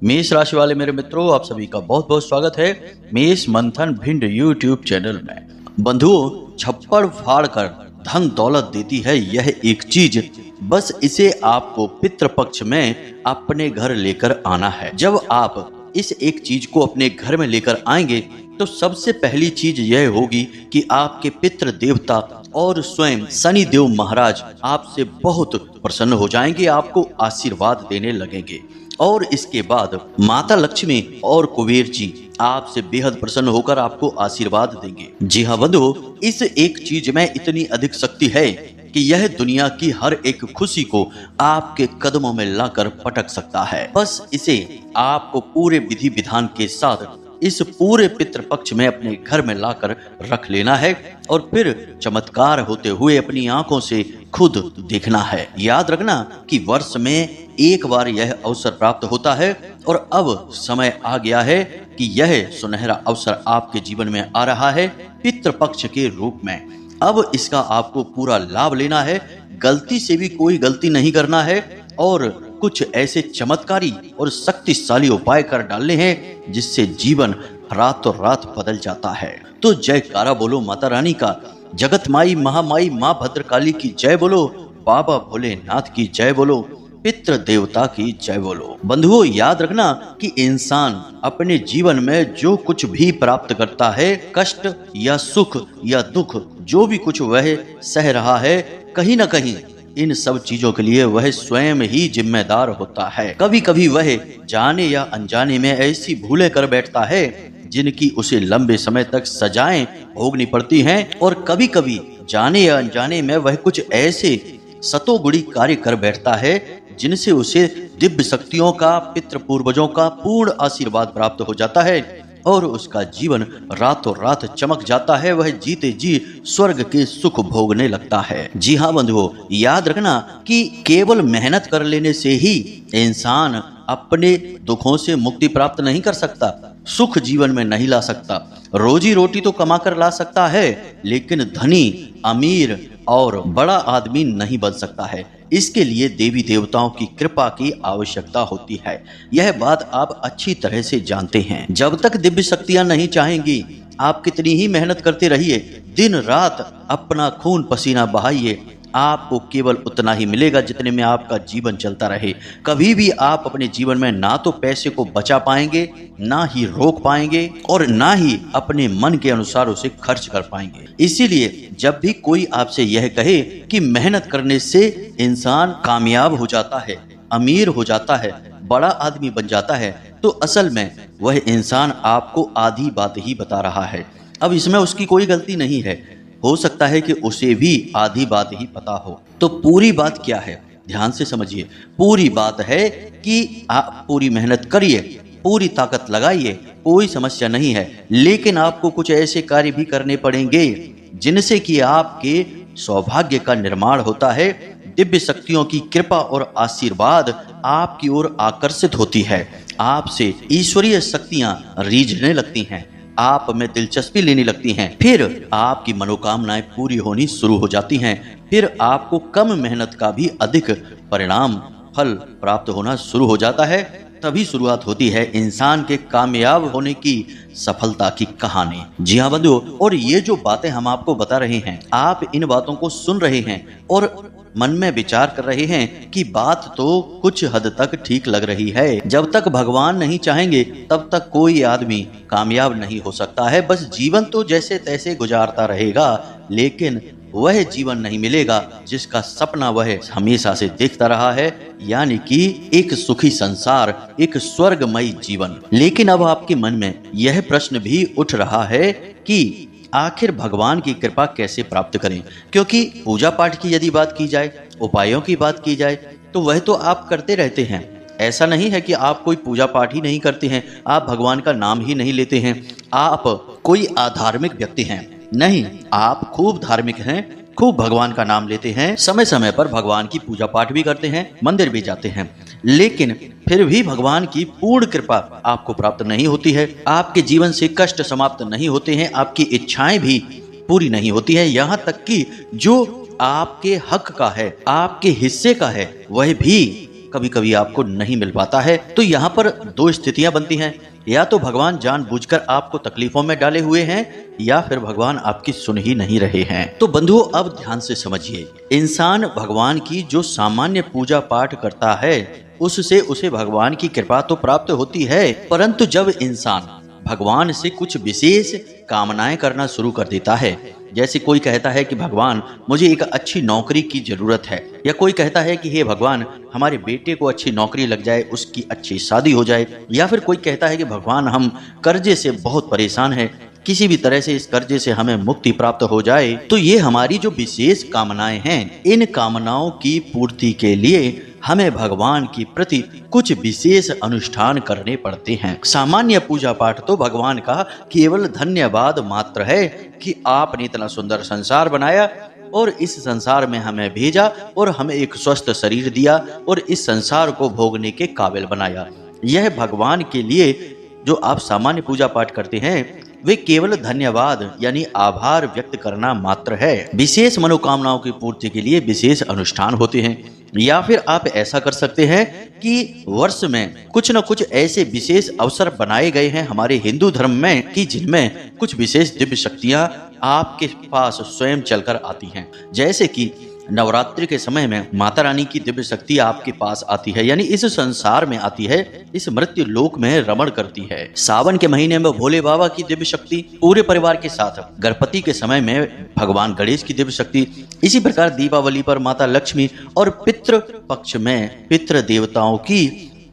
मेष राशि वाले मेरे मित्रों, आप सभी का बहुत बहुत स्वागत है मेष मंथन भिंड यूट्यूब चैनल में। बंधुओं, छप्पड़ फाड़ कर धन दौलत देती है यह एक चीज, बस इसे आपको पितृपक्ष में अपने घर लेकर आना है। जब आप इस एक चीज को अपने घर में लेकर आएंगे तो सबसे पहली चीज यह होगी कि आपके पितृ देवता और स्वयं शनि देव महाराज आपसे बहुत प्रसन्न हो जाएंगे, आपको आशीर्वाद देने लगेंगे। और इसके बाद माता लक्ष्मी और कुबेर जी आपसे बेहद प्रसन्न होकर आपको आशीर्वाद देंगे। जी हाँ बंधुओं, इस एक चीज में इतनी अधिक शक्ति है कि यह दुनिया की हर एक खुशी को आपके कदमों में लाकर पटक सकता है। बस इसे आपको पूरे विधि विधान के साथ इस पूरे पितृपक्ष में अपने घर में लाकर रख लेना है और फिर चमत्कार होते हुए अपनी आंखों से खुद देखना है। याद रखना कि वर्ष में एक बार यह अवसर प्राप्त होता है और अब समय आ गया है कि यह सुनहरा अवसर आपके जीवन में आ रहा है पितृपक्ष के रूप में। अब इसका आपको पूरा लाभ लेना है, गलती से भी कोई गलती नहीं करना है और कुछ ऐसे चमत्कारी और शक्तिशाली उपाय कर डालने हैं जिससे जीवन रातों रात बदल जाता है। तो जयकारा बोलो माता रानी का, जगत माई महामाई माँ भद्रकाली की जय बोलो, बाबा भोलेनाथ की जय बोलो, पितृ देवता की जय बोलो। बंधुओं, याद रखना कि इंसान अपने जीवन में जो कुछ भी प्राप्त करता है, कष्ट या सुख या दुख, जो भी कुछ वह सह रहा है, कहीं ना कहीं इन सब चीजों के लिए वह स्वयं ही जिम्मेदार होता है। कभी कभी वह जाने या अनजाने में ऐसी भूलें कर बैठता है जिनकी उसे लंबे समय तक सजाएं भोगनी पड़ती हैं, और कभी कभी जाने या अनजाने में वह कुछ ऐसे सतोगुणी कार्य कर बैठता है जिनसे उसे दिव्य शक्तियों का, पितृ पूर्वजों का पूर्ण आशीर्वाद प्राप्त हो जाता है और उसका जीवन रातों रात चमक जाता है। वह जीते जी स्वर्ग के सुख भोगने लगता है। जी हाँ बंधुओं, याद रखना कि केवल मेहनत कर लेने से ही इंसान अपने दुखों से मुक्ति प्राप्त नहीं कर सकता, सुख जीवन में नहीं ला सकता। रोजी रोटी तो कमा कर ला सकता है, लेकिन धनी, अमीर और बड़ा आदमी नहीं बन सकता है। इसके लिए देवी देवताओं की कृपा की आवश्यकता होती है। यह बात आप अच्छी तरह से जानते हैं। जब तक दिव्य शक्तियां नहीं चाहेंगी, आप कितनी ही मेहनत करते रहिए, दिन रात अपना खून पसीना बहाइए, आपको केवल उतना ही मिलेगा जितने में आपका जीवन चलता रहे। कभी भी आप अपने जीवन में ना तो पैसे को बचा पाएंगे, ना ही रोक पाएंगे और ना ही अपने मन के अनुसार उसे खर्च कर पाएंगे। इसीलिए जब भी कोई आपसे यह कहे कि मेहनत करने से इंसान कामयाब हो जाता है, अमीर हो जाता है, बड़ा आदमी बन जाता है, तो असल में वह इंसान आपको आधी बात ही बता रहा है। अब इसमें उसकी कोई गलती नहीं है, हो सकता है कि उसे भी आधी बात ही पता हो। तो पूरी बात क्या है, ध्यान से समझिए। पूरी बात है कि आप पूरी मेहनत करिए, पूरी ताकत लगाइए, कोई समस्या नहीं है, लेकिन आपको कुछ ऐसे कार्य भी करने पड़ेंगे जिनसे कि आपके सौभाग्य का निर्माण होता है, दिव्य शक्तियों की कृपा और आशीर्वाद आपकी ओर आकर्षित होती है, आपसे ईश्वरीय शक्तियां रीझने लगती हैं, आप में दिलचस्पी लेने लगती हैं, फिर आपकी मनोकामनाएं पूरी होनी शुरू हो जाती हैं, फिर आपको कम मेहनत का भी अधिक परिणाम फल प्राप्त होना शुरू हो जाता है। तभी शुरुआत होती है इंसान के कामयाब होने की सफलता की कहानी। जी हाँ बंधुओं, और ये जो बातें हम आपको बता रहे हैं, आप इन बातों को सुन रहे हैं और मन में विचार कर रहे हैं कि बात तो कुछ हद तक ठीक लग रही है। जब तक भगवान नहीं चाहेंगे तब तक कोई आदमी कामयाब नहीं हो सकता है। बस जीवन तो जैसे तैसे गुजारता रहेगा, लेकिन वह जीवन नहीं मिलेगा जिसका सपना वह हमेशा से देखता रहा है, यानी कि एक सुखी संसार, एक स्वर्गमयी जीवन। लेकिन अब आपके मन में यह प्रश्न भी उठ रहा है कि आखिर भगवान की कृपा कैसे प्राप्त करें, क्योंकि पूजा पाठ की यदि बात की जाए, उपायों की बात की जाए, तो वह तो आप करते रहते हैं। ऐसा नहीं है कि आप कोई पूजा पाठ ही नहीं करते हैं, आप भगवान का नाम ही नहीं लेते हैं, आप कोई अधार्मिक व्यक्ति हैं। नहीं, आप खूब धार्मिक हैं, खूब भगवान का नाम लेते हैं, समय समय पर भगवान की पूजा पाठ भी करते हैं, मंदिर भी जाते हैं, लेकिन फिर भी भगवान की पूर्ण कृपा आपको प्राप्त नहीं होती है। आपके जीवन से कष्ट समाप्त नहीं होते हैं, आपकी इच्छाएं भी पूरी नहीं होती है, यहाँ तक कि जो आपके हक का है, आपके हिस्से का है, वह भी कभी कभी आपको नहीं मिल पाता है। तो यहाँ पर दो स्थितियां बनती हैं, या तो भगवान जानबूझकर आपको तकलीफों में डाले हुए हैं या फिर भगवान आपकी सुन ही नहीं रहे हैं। तो बंधुओं अब ध्यान से समझिए, इंसान भगवान की जो सामान्य पूजा पाठ करता है उससे उसे भगवान की कृपा तो प्राप्त होती है, परंतु जब इंसान भगवान से कुछ विशेष कामनाएं करना शुरू कर देता है, जैसे कोई कहता है कि भगवान मुझे एक अच्छी नौकरी की जरूरत है, या कोई कहता है कि हे भगवान हमारे बेटे को अच्छी नौकरी लग जाए, उसकी अच्छी शादी हो जाए, या फिर कोई कहता है कि भगवान हम कर्जे से बहुत परेशान हैं, किसी भी तरह से इस कर्जे से हमें मुक्ति प्राप्त हो जाए। तो ये हमारी जो विशेष कामनाएं हैं, इन कामनाओं की पूर्ति के लिए हमें भगवान के प्रति कुछ विशेष अनुष्ठान करने पड़ते हैं। सामान्य पूजा पाठ तो भगवान का केवल धन्यवाद मात्र है कि आपने इतना सुंदर संसार बनाया और इस संसार में हमें भेजा और हमें एक स्वस्थ शरीर दिया और इस संसार को भोगने के काबिल बनाया। यह भगवान के लिए जो आप सामान्य पूजा पाठ करते हैं वे केवल धन्यवाद यानी आभार व्यक्त करना मात्र है। विशेष मनोकामनाओं की पूर्ति के लिए विशेष अनुष्ठान होते हैं, या फिर आप ऐसा कर सकते हैं कि वर्ष में कुछ न कुछ ऐसे विशेष अवसर बनाए गए हैं हमारे हिंदू धर्म में कि जिनमें कुछ विशेष दिव्य शक्तियां आपके पास स्वयं चलकर आती हैं। जैसे कि नवरात्रि के समय में माता रानी की दिव्य शक्ति आपके पास आती है, यानी इस संसार में आती है, इस मृत्यु लोक में रमण करती है। सावन के महीने में भोले बाबा की दिव्य शक्ति, पूरे परिवार के साथ गणपति के समय में भगवान गणेश की दिव्य शक्ति, इसी प्रकार दीपावली पर माता लक्ष्मी और पितृ पक्ष में पितृ देवताओं की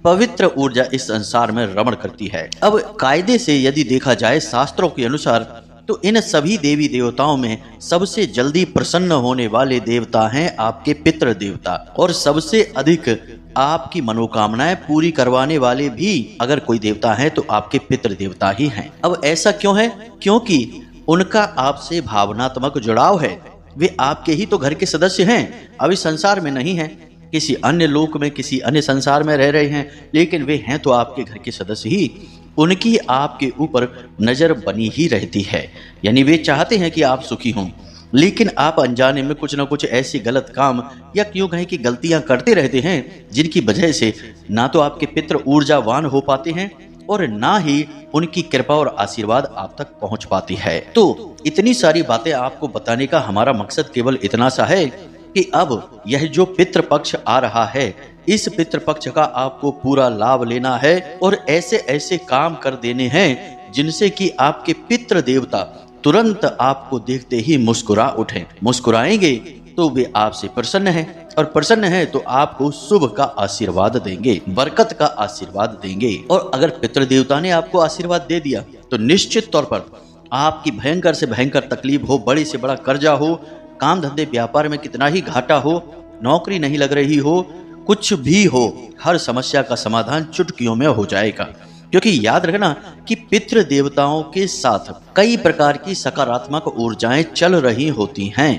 पवित्र ऊर्जा इस संसार में रमण करती है। अब कायदे से यदि देखा जाए शास्त्रों के अनुसार तो इन सभी देवी देवताओं में सबसे जल्दी प्रसन्न होने वाले देवता हैं आपके पितृ देवता, और सबसे अधिक आपकी मनोकामनाएं पूरी करवाने वाले भी अगर कोई देवता है तो आपके पितृ देवता ही हैं। अब ऐसा क्यों है? क्योंकि उनका आपसे भावनात्मक जुड़ाव है, वे आपके ही तो घर के सदस्य हैं, अभी संसार में नहीं है, किसी अन्य लोक में किसी अन्य संसार में रह रहे हैं, लेकिन वे हैं तो आपके घर के सदस्य ही। उनकी आपके ऊपर नजर बनी ही रहती है, यानी वे चाहते हैं कि आप सुखी हों, लेकिन आप अनजाने में कुछ न कुछ ऐसी गलत काम या क्यों कहें कि गलतियां करते रहते हैं जिनकी वजह से ना तो आपके पितृ ऊर्जावान हो पाते हैं और ना ही उनकी कृपा और आशीर्वाद आप तक पहुंच पाती है। तो इतनी सारी बातें आपको बताने का हमारा मकसद केवल इतना सा है कि अब यह जो पितृपक्ष आ रहा है, इस पितृपक्ष का आपको पूरा लाभ लेना है और ऐसे ऐसे काम कर देने हैं जिनसे कि आपके पितृ देवता तुरंत आपको देखते ही मुस्कुरा उठें। मुस्कुराएंगे तो वे आपसे प्रसन्न हैं, और प्रसन्न हैं तो आपको शुभ का आशीर्वाद देंगे, बरकत का आशीर्वाद देंगे। और अगर पितृ देवता ने आपको आशीर्वाद दे दिया तो निश्चित तौर पर आपकी भयंकर से भयंकर तकलीफ हो, बड़े से बड़ा कर्जा हो, काम धंधे व्यापार में कितना ही घाटा हो, नौकरी नहीं लग रही हो, कुछ भी हो, हर समस्या का समाधान चुटकियों में हो जाएगा। क्योंकि याद रखना कि पितृ देवताओं के साथ कई प्रकार की सकारात्मक ऊर्जाएं चल रही होती हैं।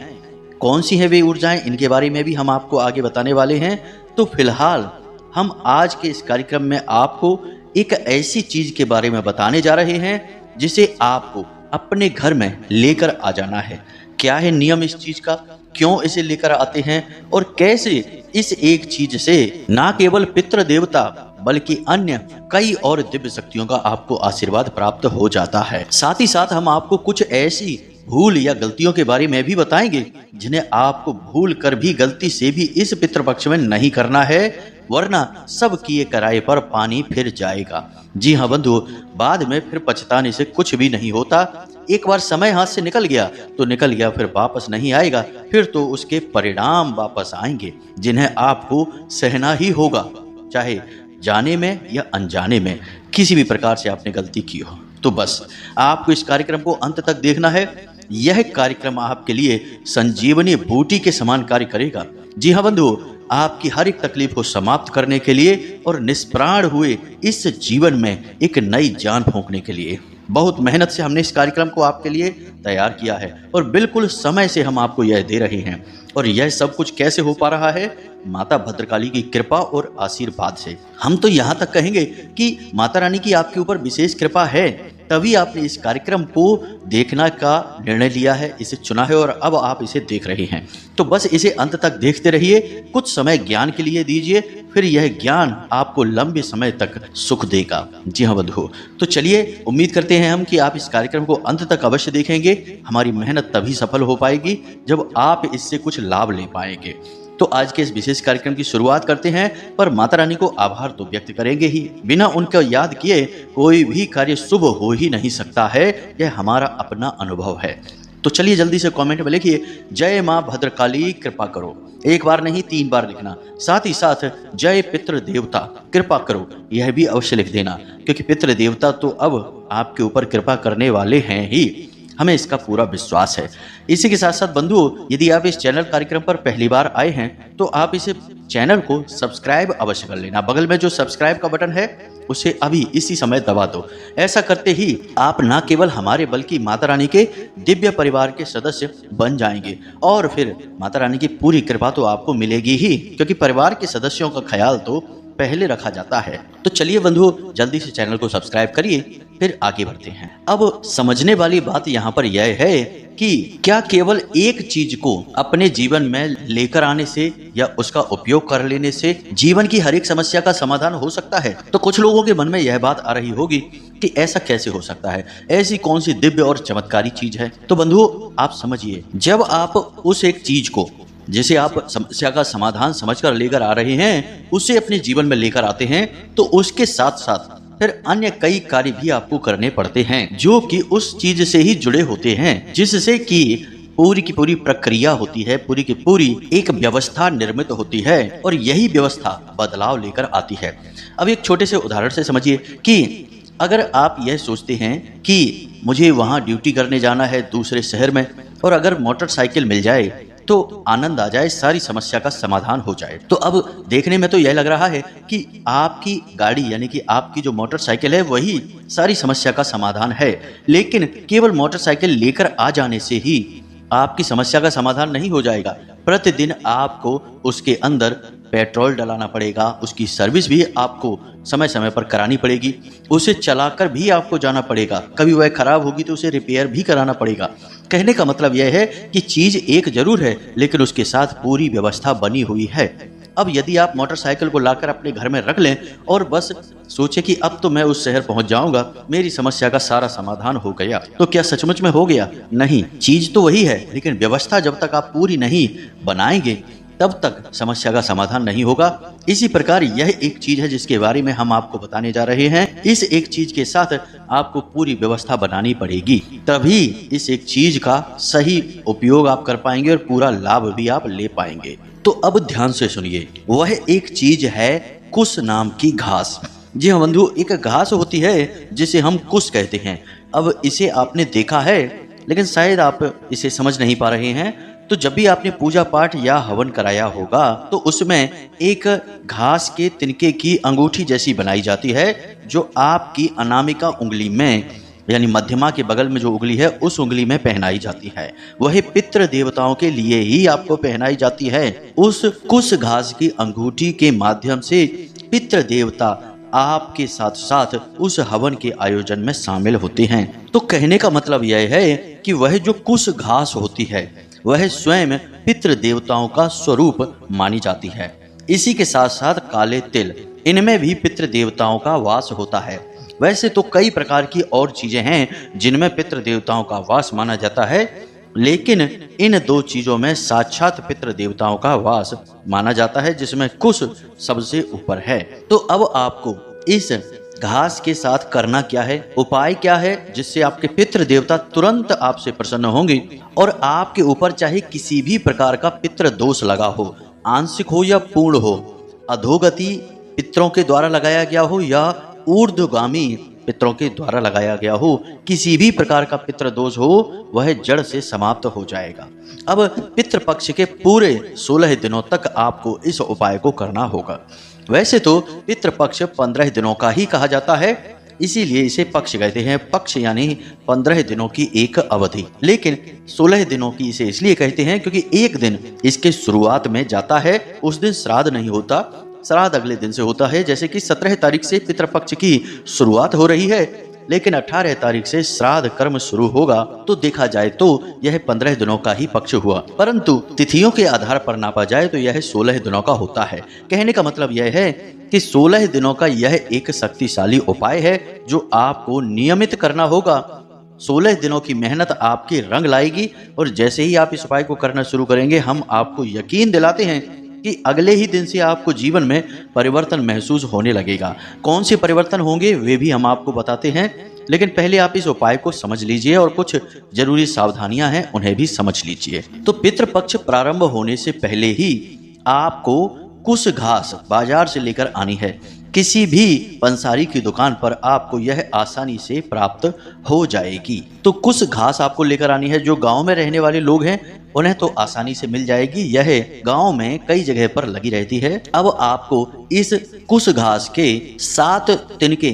कौन सी है वे ऊर्जाएं, इनके बारे में भी हम आपको आगे बताने वाले हैं। तो फिलहाल हम आज के इस कार्यक्रम में आपको एक ऐसी चीज के बारे में बताने जा रहे हैं जिसे आपको अपने घर में लेकर आ जाना है। क्या है नियम इस चीज का, क्यों इसे लेकर आते हैं और कैसे इस एक चीज से ना केवल पितृ देवता बल्कि अन्य कई और दिव्य शक्तियों का आपको आशीर्वाद प्राप्त हो जाता है। साथ ही साथ हम आपको कुछ ऐसी भूल या गलतियों के बारे में भी बताएंगे जिन्हें आपको भूल कर भी गलती से भी इस पितृपक्ष में नहीं करना है, वरना सब किए कराए पर पानी फिर जाएगा। जी हाँ बंधु, बाद में फिर पछताने से कुछ भी नहीं होता। एक बार समय हाथ से निकल गया तो निकल गया, फिर वापस नहीं आएगा, फिर तो उसके परिणाम वापस आएंगे जिन्हें आपको सहना ही होगा, चाहे जाने में या अनजाने में किसी भी प्रकार से आपने गलती की हो। तो बस आपको इस कार्यक्रम को अंत तक देखना है। यह कार्यक्रम आपके लिए संजीवनी बूटी के समान कार्य करेगा। जी हाँ बंधु, आपकी हर एक तकलीफ को समाप्त करने के लिए और निष्प्राण हुए इस जीवन में एक नई जान फूंकने के लिए बहुत मेहनत से हमने इस कार्यक्रम को आपके लिए तैयार किया है और बिल्कुल समय से हम आपको यह दे रहे हैं। और यह सब कुछ कैसे हो पा रहा है? माता भद्रकाली की कृपा और आशीर्वाद से। हम तो यहाँ तक कहेंगे कि माता रानी की आपके ऊपर विशेष कृपा है, तभी आपने इस कार्यक्रम को देखने का निर्णय लिया है, इसे चुना है और अब आप इसे देख रहे हैं। तो बस इसे अंत तक देखते रहिए, कुछ समय ज्ञान के लिए दीजिए, फिर यह ज्ञान आपको लंबे समय तक सुख देगा। जी हाँ बंधुओं, तो चलिए उम्मीद करते हैं हम कि आप इस कार्यक्रम को अंत तक अवश्य देखेंगे। हमारी मेहनत तभी सफल हो पाएगी जब आप इससे कुछ लाभ ले पाएंगे। तो आज के इस विशेष कार्यक्रम की शुरुआत करते हैं, पर माता रानी को आभार तो व्यक्त करेंगे ही। बिना उनका याद किए कोई भी कार्य शुभ हो ही नहीं सकता है, यह हमारा अपना अनुभव है। तो चलिए जल्दी से कमेंट में लिखिए, जय माँ भद्रकाली कृपा करो। एक बार नहीं 3 बार लिखना। साथ ही साथ जय पितृ देवता कृपा करो, यह भी अवश्य लिख देना, क्योंकि पितृ देवता तो अब आपके ऊपर कृपा करने वाले हैं ही, हमें इसका पूरा विश्वास है। इसी के साथ साथ बंधुओं, यदि आप इस चैनल कार्यक्रम पर पहली बार आए हैं तो आप इसे चैनल को सब्सक्राइब अवश्य कर लेना। बगल में जो सब्सक्राइब का बटन है उसे अभी इसी समय दबा दो। ऐसा करते ही आप न केवल हमारे बल्कि माता रानी के दिव्य परिवार के सदस्य बन जाएंगे, और फिर माता रानी की पूरी कृपा तो आपको मिलेगी ही, क्योंकि परिवार के सदस्यों का ख्याल तो पहले रखा जाता है। तो चलिए बंधुओं, जल्दी से चैनल को सब्सक्राइब करिए, फिर आगे बढ़ते हैं। अब समझने वाली बात यहाँ पर यह है कि क्या केवल एक चीज को अपने जीवन में लेकर आने से या उसका उपयोग कर लेने से जीवन की हर एक समस्या का समाधान हो सकता है? तो कुछ लोगों के मन में यह बात आ रही होगी कि ऐसा कैसे हो सकता है, ऐसी कौन सी दिव्य और चमत्कारी चीज है? तो बंधुओं आप समझिए, जब आप उस एक चीज को जिसे आप समस्या का समाधान समझकर लेकर आ रहे हैं उसे अपने जीवन में लेकर आते हैं, तो उसके साथ साथ फिर अन्य कई कार्य भी आपको करने पड़ते हैं जो कि उस चीज से ही जुड़े होते हैं, जिससे कि पूरी की पूरी प्रक्रिया होती है, पूरी की पूरी एक व्यवस्था निर्मित होती है, और यही व्यवस्था बदलाव लेकर आती है। अब एक छोटे से उदाहरण से समझिए कि अगर आप यह सोचते हैं कि मुझे वहां ड्यूटी करने जाना है दूसरे शहर में, और अगर मोटरसाइकिल मिल जाए तो आनंद आ जाए, सारी समस्या का समाधान हो जाए। तो अब देखने में तो यह लग रहा है कि आपकी गाड़ी यानी कि आपकी जो मोटरसाइकिल है वही सारी समस्या का समाधान है, लेकिन केवल मोटरसाइकिल लेकर आ जाने से ही आपकी समस्या का समाधान नहीं हो जाएगा। प्रतिदिन आपको उसके अंदर पेट्रोल डलाना पड़ेगा, उसकी सर्विस भी आपको समय समय पर करानी पड़ेगी, उसे चलाकर भी आपको जाना पड़ेगा, कभी वह खराब होगी तो उसे रिपेयर भी कराना पड़ेगा। कहने का मतलब यह है कि चीज एक जरूर है, लेकिन उसके साथ पूरी व्यवस्था बनी हुई है। अब यदि आप मोटरसाइकिल को लाकर अपने घर में रख लें और बस सोचे कि अब तो मैं उस शहर पहुंच जाऊंगा, मेरी समस्या का सारा समाधान हो गया, तो क्या सचमुच में हो गया? नहीं, चीज तो वही है, लेकिन व्यवस्था जब तक आप पूरी नहीं बनाएंगे तब तक समस्या का समाधान नहीं होगा। इसी प्रकार यह एक चीज है जिसके बारे में हम आपको बताने जा रहे हैं। इस एक चीज के साथ आपको पूरी व्यवस्था बनानी पड़ेगी, तभी इस एक चीज का सही उपयोग आप कर पाएंगे और पूरा लाभ भी आप ले पाएंगे। तो अब ध्यान से सुनिए, वह एक चीज है कुश नाम की घास। जी हाँ बंधु, एक घास होती है जिसे हम कुश कहते हैं। अब इसे आपने देखा है, लेकिन शायद आप इसे समझ नहीं पा रहे हैं। तो जब भी आपने पूजा पाठ या हवन कराया होगा तो उसमें एक घास के तिनके की अंगूठी जैसी बनाई जाती है, जो आपकी अनामिका उंगली में यानी मध्यमा के बगल में जो उंगली है उस उंगली में पहनाई जाती है। वह पितृ देवताओं के लिए ही आपको पहनाई जाती है। उस कुश घास की अंगूठी के माध्यम से पितृ देवता आपके साथ साथ उस हवन के आयोजन में शामिल होते हैं। तो कहने का मतलब यह है कि वह जो कुश घास होती है वह स्वयं पितृ देवताओं का स्वरूप मानी जाती है। इसी के साथ साथ काले तिल, इनमें भी पितृ देवताओं का वास होता है। वैसे तो कई प्रकार की और चीजें हैं जिनमें पितृ देवताओं का वास माना जाता है, लेकिन इन 2 चीजों में साक्षात पितृ देवताओं का वास माना जाता है, जिसमें कुश सबसे ऊपर है। तो अब आपको इस घास के साथ करना क्या है, उपाय क्या है, जिससे आपके पितृ देवता तुरंत आपसे प्रसन्न होंगे और आपके ऊपर चाहे किसी भी प्रकार का पितृ दोष लगा हो, आंशिक हो या पूर्ण हो, अधोगति पितरों के द्वारा लगाया गया हो या ऊर्ध्वगामी पितरों के द्वारा लगाया गया हो, किसी भी प्रकार का पितृ दोष हो, वह जड़ से समाप्त हो जाएगा। अब पितृपक्ष के पूरे 16 दिनों तक आपको इस उपाय को करना होगा। वैसे तो पितृपक्ष 15 दिनों का ही कहा जाता है, इसीलिए इसे पक्ष कहते हैं। पक्ष यानी 15 दिनों की एक अवधि, लेकिन 16 दिनों की इसे इसलिए कहते हैं क्योंकि एक दिन इसके शुरुआत में जाता है, उस दिन श्राद्ध नहीं होता, श्राद्ध अगले दिन से होता है। जैसे कि 17 तारीख से पितृपक्ष की शुरुआत हो रही है, लेकिन 18 तारीख से श्राद्ध कर्म शुरू होगा, तो देखा जाए तो यह 15 दिनों का ही पक्ष हुआ, परंतु तिथियों के आधार पर नापा जाए तो यह 16 दिनों का होता है। कहने का मतलब यह है कि 16 दिनों का यह एक शक्तिशाली उपाय है जो आपको नियमित करना होगा। 16 दिनों की मेहनत आपकी रंग लाएगी और जैसे ही आप इस उपाय को करना शुरू करेंगे, हम आपको यकीन दिलाते हैं कि अगले ही दिन से आपको जीवन में परिवर्तन महसूस होने लगेगा। कौन से परिवर्तन होंगे वे भी हम आपको बताते हैं, लेकिन पहले आप इस उपाय को समझ लीजिए और कुछ जरूरी सावधानियां हैं उन्हें भी समझ लीजिए। तो पितृपक्ष प्रारंभ होने से पहले ही आपको कुश घास बाजार से लेकर आनी है। किसी भी पंसारी की दुकान पर आपको यह आसानी से प्राप्त हो जाएगी। तो कुश घास आपको लेकर आनी है। जो गांव में रहने वाले लोग हैं उन्हें तो आसानी से मिल जाएगी, यह गांव में कई जगह पर लगी रहती है। अब आपको इस कुश घास के 7 तिनके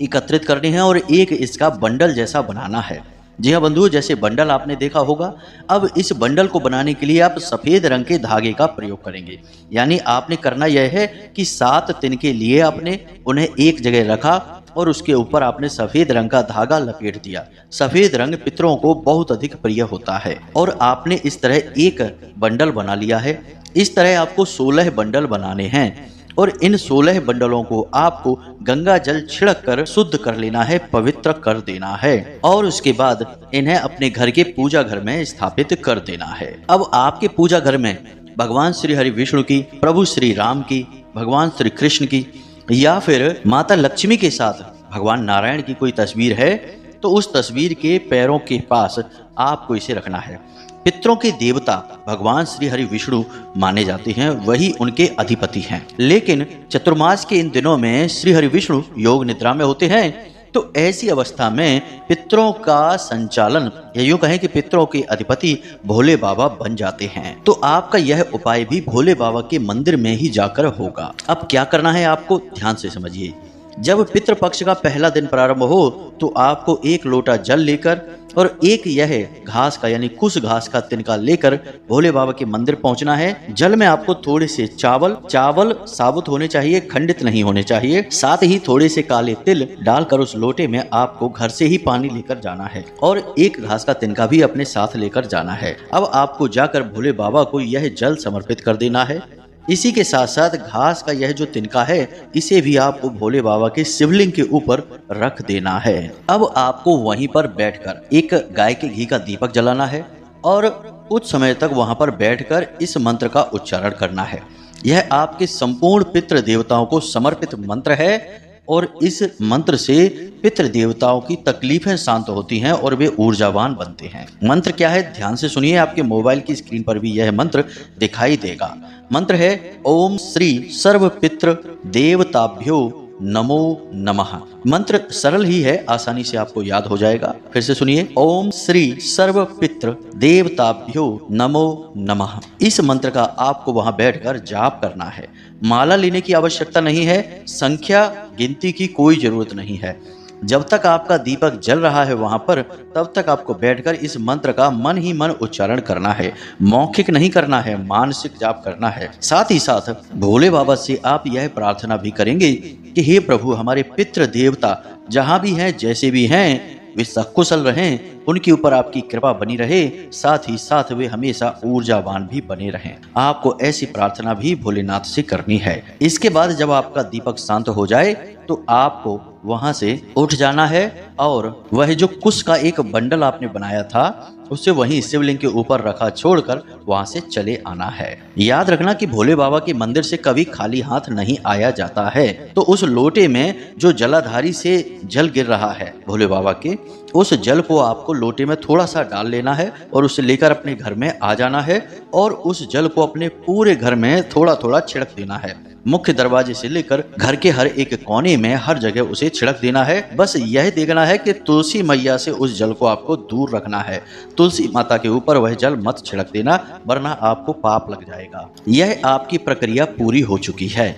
एकत्रित करने हैं और एक इसका बंडल जैसा बनाना है। जी हाँ बंधुओं, जैसे बंडल आपने देखा होगा। अब इस बंडल को बनाने के लिए आप सफेद रंग के धागे का प्रयोग करेंगे। यानी आपने करना यह है कि 7 तिनके लिए आपने उन्हें एक जगह रखा और उसके ऊपर आपने सफेद रंग का धागा लपेट दिया। सफेद रंग पितरों को बहुत अधिक प्रिय होता है और आपने इस तरह एक बंडल बना लिया है। इस तरह आपको 16 बंडल बनाने हैं और इन 16 बंडलों को आपको गंगा जल छिड़क कर शुद्ध कर लेना है, पवित्र कर देना है और उसके बाद इन्हें अपने घर के पूजा घर में स्थापित कर देना है। अब आपके पूजा घर में भगवान श्री हरि विष्णु की, प्रभु श्री राम की, भगवान श्री कृष्ण की या फिर माता लक्ष्मी के साथ भगवान नारायण की कोई तस्वीर है तो उस तस्वीर के पैरों के पास आपको इसे रखना है। पितरों के देवता भगवान श्री हरि विष्णु माने जाते हैं, वही उनके अधिपति हैं। लेकिन चतुर्मास के इन दिनों में श्री हरि विष्णु योग निद्रा में होते हैं, तो ऐसी अवस्था में पितरों का संचालन या यूं कहें कि पितरों के अधिपति भोले बाबा बन जाते हैं। तो आपका यह उपाय भी भोले बाबा के मंदिर में ही जाकर होगा। अब क्या करना है आपको ध्यान से समझिए। जब पितृपक्ष का पहला दिन प्रारंभ हो तो आपको 1 लोटा जल लेकर और एक यह घास का यानी कुश घास का तिनका लेकर भोले बाबा के मंदिर पहुंचना है। जल में आपको थोड़े से चावल साबुत होने चाहिए, खंडित नहीं होने चाहिए। साथ ही थोड़े से काले तिल डालकर उस लोटे में आपको घर से ही पानी लेकर जाना है और एक घास का तिनका भी अपने साथ लेकर जाना है। अब आपको जाकर भोले बाबा को यह जल समर्पित कर देना है। इसी के साथ साथ घास का यह जो तिनका है इसे भी आपको भोले बाबा के शिवलिंग के ऊपर रख देना है। अब आपको वहीं पर बैठकर एक गाय के घी का दीपक जलाना है और कुछ समय तक वहां पर बैठकर इस मंत्र का उच्चारण करना है। यह आपके संपूर्ण पितृ देवताओं को समर्पित मंत्र है और इस मंत्र से पितृ देवताओं की तकलीफें शांत होती हैं और वे ऊर्जावान बनते हैं। मंत्र क्या है ध्यान से सुनिए, आपके मोबाइल की स्क्रीन पर भी यह मंत्र दिखाई देगा। मंत्र है ओम श्री सर्व पितृ देवताभ्यो नमो नमः। मंत्र सरल ही है, आसानी से आपको याद हो जाएगा। फिर से सुनिए, ओम श्री सर्व पितृ देवताभ्यो नमो नमः। इस मंत्र का आपको वहां बैठकर जाप करना है। माला लेने की आवश्यकता नहीं है, संख्या गिनती की कोई जरूरत नहीं है। जब तक आपका दीपक जल रहा है वहां पर, तब तक आपको बैठकर इस मंत्र का मन ही मन उच्चारण करना है। मौखिक नहीं करना है, मानसिक जाप करना है। साथ ही साथ भोले बाबा से आप यह प्रार्थना भी करेंगे कि हे प्रभु, हमारे पितृ देवता जहां भी हैं, जैसे भी हैं, वे सकुशल रहें, उनके ऊपर आपकी कृपा बनी रहे, साथ ही साथ वे हमेशा ऊर्जावान भी बने रहें। आपको ऐसी प्रार्थना भी भोलेनाथ से करनी है। इसके बाद जब आपका दीपक शांत हो जाए तो आपको वहां से उठ जाना है और वह जो कुश का एक बंडल आपने बनाया था उसे वहीं शिवलिंग के ऊपर रखा छोड़कर वहां से चले आना है। याद रखना कि भोले बाबा के मंदिर से कभी खाली हाथ नहीं आया जाता है। तो उस लोटे में जो जलाधारी से जल गिर रहा है भोले बाबा के, उस जल को आपको लोटे में थोड़ा सा डाल लेना है और उसे लेकर अपने घर में आ जाना है और उस जल को अपने पूरे घर में थोड़ा थोड़ा छिड़क देना है। मुख्य दरवाजे से लेकर घर के हर एक कोने में हर जगह उसे छिड़क देना है। बस यह देखना है कि तुलसी मैया से उस जल को आपको दूर रखना है। तुलसी माता के ऊपर वह जल मत छिड़क देना, वरना आपको पाप लग जाएगा। यह आपकी प्रक्रिया पूरी हो चुकी है।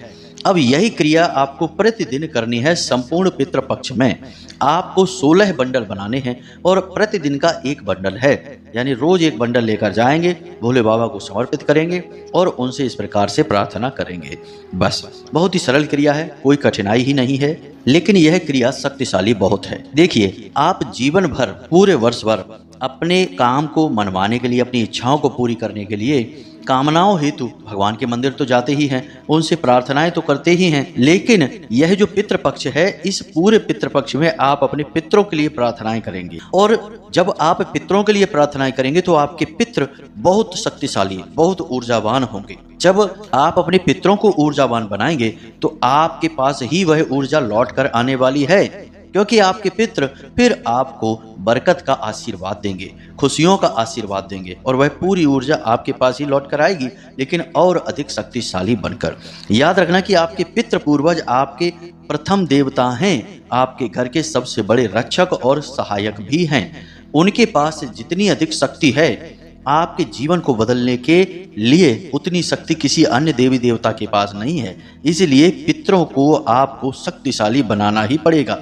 अब यही क्रिया आपको प्रतिदिन करनी है। संपूर्ण पितृपक्ष में आपको 16 बंडल बनाने हैं और प्रतिदिन का एक बंडल है, यानी रोज एक बंडल लेकर जाएंगे, भोले बाबा को समर्पित करेंगे और उनसे इस प्रकार से प्रार्थना करेंगे। बस बहुत ही सरल क्रिया है, कोई कठिनाई ही नहीं है, लेकिन यह क्रिया शक्तिशाली बहुत है। देखिए, आप जीवन भर पूरे वर्ष भर अपने काम को मनवाने के लिए, अपनी इच्छाओं को पूरी करने के लिए कामनाओं हेतु भगवान के मंदिर तो जाते ही हैं, उनसे प्रार्थनाएं तो करते ही हैं, लेकिन यह जो पितृपक्ष है, इस पूरे पितृपक्ष में आप अपने पितरों के लिए प्रार्थनाएं करेंगे। और जब आप पितरों के लिए प्रार्थनाएं करेंगे तो आपके पितर बहुत शक्तिशाली, बहुत ऊर्जावान होंगे। जब आप अपने पितरों को ऊर्जावान बनाएंगे तो आपके पास ही वह ऊर्जा लौट कर आने वाली है, क्योंकि आपके पितृ फिर आपको बरकत का आशीर्वाद देंगे, खुशियों का आशीर्वाद देंगे और वह पूरी ऊर्जा आपके पास ही लौट कर आएगी, लेकिन और अधिक शक्तिशाली बनकर। याद रखना कि आपके पितृ पूर्वज आपके प्रथम देवता हैं, आपके घर के सबसे बड़े रक्षक और सहायक भी हैं। उनके पास जितनी अधिक शक्ति है आपके जीवन को बदलने के लिए, उतनी शक्ति किसी अन्य देवी देवता के पास नहीं है। इसलिए पितरों को आपको शक्तिशाली बनाना ही पड़ेगा।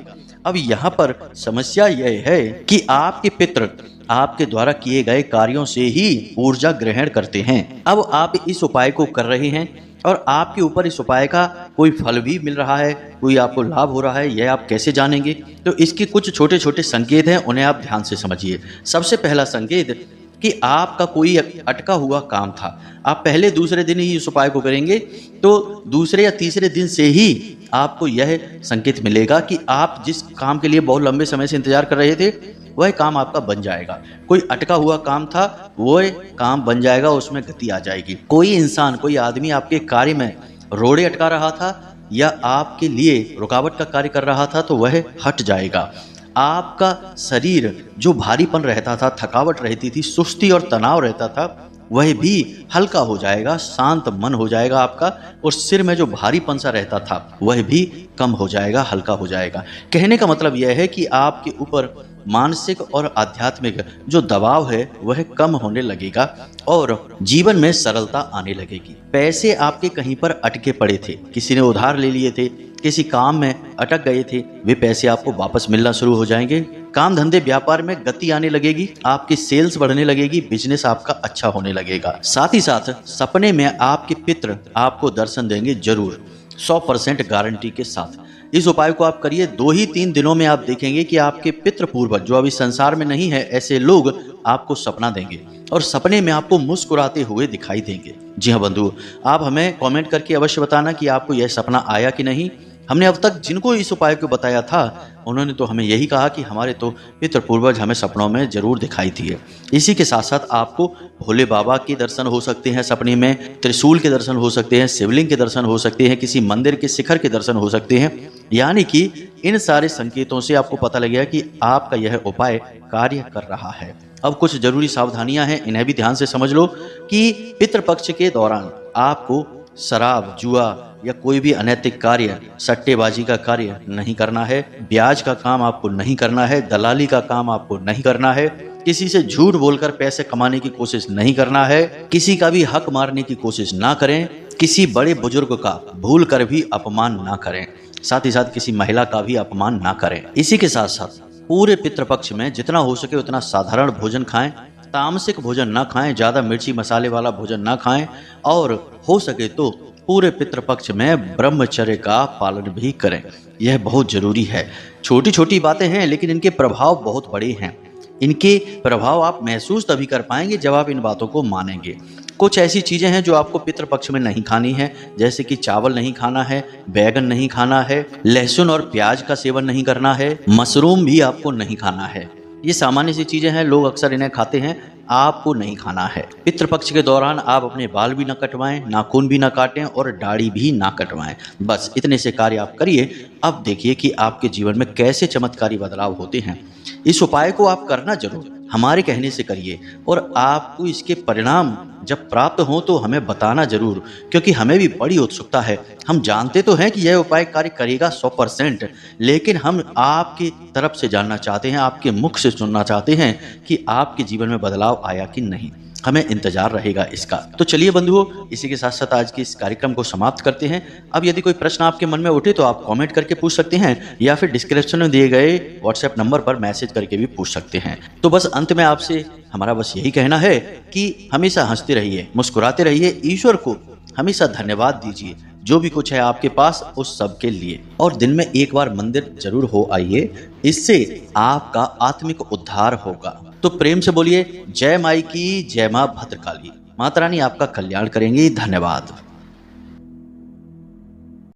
अब यहाँ पर समस्या यह है कि आपके पितर आपके द्वारा किए गए कार्यों से ही ऊर्जा ग्रहण करते हैं। अब आप इस उपाय को कर रहे हैं और आपके ऊपर इस उपाय का कोई फल भी मिल रहा है, कोई आपको लाभ हो रहा है, यह आप कैसे जानेंगे? तो इसके कुछ छोटे छोटे संकेत हैं, उन्हें आप ध्यान से समझिए। सबसे पहला संकेत कि आपका कोई अटका हुआ काम था, आप पहले दूसरे दिन ही इस उपाय को करेंगे तो दूसरे या तीसरे दिन से ही आपको यह संकेत मिलेगा कि आप जिस काम के लिए बहुत लंबे समय से इंतजार कर रहे थे वह काम आपका बन जाएगा। कोई अटका हुआ काम था, वह काम बन जाएगा, उसमें गति आ जाएगी। कोई इंसान, कोई आदमी आपके कार्य में रोड़े अटका रहा था या आपके लिए रुकावट का कार्य कर रहा था तो वह हट जाएगा। आपका शरीर जो भारीपन रहता था, थकावट रहती थी, सुस्ती और तनाव रहता था, वह भी हल्का हो जाएगा, शांत मन हो जाएगा आपका, और सिर में जो भारीपन सा रहता था वह भी कम हो जाएगा, हल्का हो जाएगा। कहने का मतलब यह है कि आपके ऊपर मानसिक और आध्यात्मिक जो दबाव है वह कम होने लगेगा और जीवन में सरलता आने लगेगी। पैसे आपके कहीं पर अटके पड़े थे, किसी ने उधार ले लिए थे, किसी काम में अटक गए थे, वे पैसे आपको वापस मिलना शुरू हो जाएंगे। काम धंधे व्यापार में गति आने लगेगी, आपकी सेल्स बढ़ने लगेगी, बिजनेस आपका अच्छा होने लगेगा। साथ ही साथ सपने में आपके पितर आपको दर्शन देंगे जरूर, 100% गारंटी के साथ। इस उपाय को आप करिए, 2 ही 3 दिनों में आप देखेंगे कि आपके पितृ पूर्वज जो अभी संसार में नहीं है, ऐसे लोग आपको सपना देंगे और सपने में आपको मुस्कुराते हुए दिखाई देंगे। जी हाँ बंधु, आप हमें कमेंट करके अवश्य बताना कि आपको यह सपना आया कि नहीं। हमने अब तक जिनको इस उपाय को बताया था उन्होंने तो हमें यही कहा कि हमारे तो पितृ पूर्वज हमें सपनों में जरूर दिखाई दिए। इसी के साथ साथ आपको भोले बाबा के दर्शन हो सकते हैं सपने में, त्रिशूल के दर्शन हो सकते हैं, शिवलिंग के दर्शन हो सकते हैं, किसी मंदिर के शिखर के दर्शन हो सकते हैं। यानी कि इन सारे संकेतों से आपको पता लग गया कि आपका यह उपाय कार्य कर रहा है। अब कुछ जरूरी सावधानियां हैं, इन्हें भी ध्यान से समझ लो कि पितृपक्ष के दौरान आपको शराब, जुआ या कोई भी अनैतिक कार्य, सट्टेबाजी का कार्य नहीं करना है, ब्याज का काम आपको नहीं करना है, दलाली का काम आपको नहीं करना है, किसी से झूठ बोलकर पैसे कमाने की कोशिश नहीं करना है, किसी का भी हक मारने की कोशिश ना करें, किसी बड़े बुजुर्ग का भूल कर भी अपमान ना करें, साथ ही साथ किसी महिला का भी अपमान ना करें। इसी के साथ साथ पूरे पितृपक्ष में जितना हो सके उतना साधारण भोजन खाएं, तामसिक भोजन ना खाएं, ज्यादा मिर्ची मसाले वाला भोजन ना खाएं और हो सके तो पूरे पितृपक्ष में ब्रह्मचर्य का पालन भी करें। यह बहुत जरूरी है। छोटी छोटी बातें हैं लेकिन इनके प्रभाव बहुत बड़े हैं। इनके प्रभाव आप महसूस तभी कर पाएंगे जब आप इन बातों को मानेंगे। कुछ ऐसी चीजें हैं जो आपको पितृपक्ष में नहीं खानी है, जैसे कि चावल नहीं खाना है, बैगन नहीं खाना है, लहसुन और प्याज का सेवन नहीं करना है, मशरूम भी आपको नहीं खाना है। ये सामान्य सी चीजें हैं, लोग अक्सर इन्हें खाते हैं, आपको नहीं खाना है। पितृपक्ष के दौरान आप अपने बाल भी ना कटवाएं, नाखून भी ना काटें और दाढ़ी भी ना कटवाएं। बस इतने से कार्य आप करिए। अब देखिए कि आपके जीवन में कैसे चमत्कारी बदलाव होते हैं। इस उपाय को आप करना जरूर, हमारे कहने से करिए और आपको इसके परिणाम जब प्राप्त हो तो हमें बताना जरूर, क्योंकि हमें भी बड़ी उत्सुकता है। हम जानते तो हैं कि यह उपाय कार्य करेगा 100%, लेकिन हम आपकी तरफ से जानना चाहते हैं, आपके मुख से सुनना चाहते हैं कि आपके जीवन में बदलाव आया कि नहीं। हमें इंतजार रहेगा इसका। तो चलिए बंधुओं, इसी के साथ साथ आज की इस कार्यक्रम को समाप्त करते हैं। अब यदि कोई प्रश्न आपके मन में उठे तो आप कमेंट करके पूछ सकते हैं या फिर डिस्क्रिप्शन में दिए गए व्हाट्सएप नंबर पर मैसेज करके भी पूछ सकते हैं। तो बस अंत में आपसे हमारा बस यही कहना है कि हमेशा हंसते रहिए, मुस्कुराते रहिए, ईश्वर को हमेशा धन्यवाद दीजिए जो भी कुछ है आपके पास उस सब के लिए, और दिन में एक बार मंदिर जरूर हो आइए, इससे आपका आत्मिक उद्धार होगा। तो प्रेम से बोलिए जय माई की, जय मां भद्रकाली। माता रानी आपका कल्याण करेंगी। धन्यवाद।